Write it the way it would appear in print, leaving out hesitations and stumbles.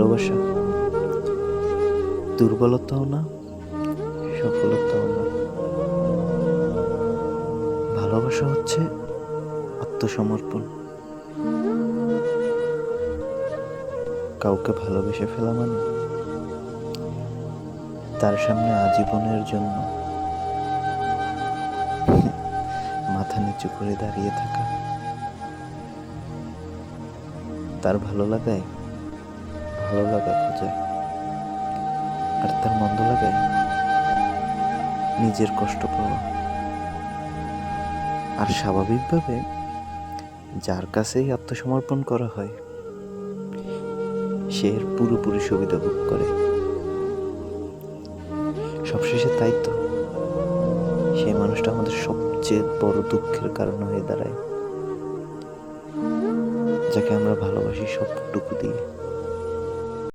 ভালোবাসা দুর্বলতাও না, সফলতাও না। ভালোবাসা হচ্ছে আত্মসমর্পণ। কাউকে ভালোবেসে ফেলা মানে তার সামনে আজীবনের জন্য মাথা নিচু করে দাঁড়িয়ে থাকা, তার ভালো লাগায় ভালো লাগা খোঁজা, আর তার মন্দ লাগায় নিজের কষ্ট পাওয়া। আর স্বাভাবিকভাবে যার কাছেই আত্মসমর্পণ করা হয় সে এর পুরোপুরি সুবিধা ভোগ করে। সবশেষে তাই তো সেই মানুষটা আমাদের সবচেয়ে বড় দুঃখের কারণ হয়ে দাঁড়ায়, যাকে আমরা ভালোবাসি সবটুকু দিয়ে।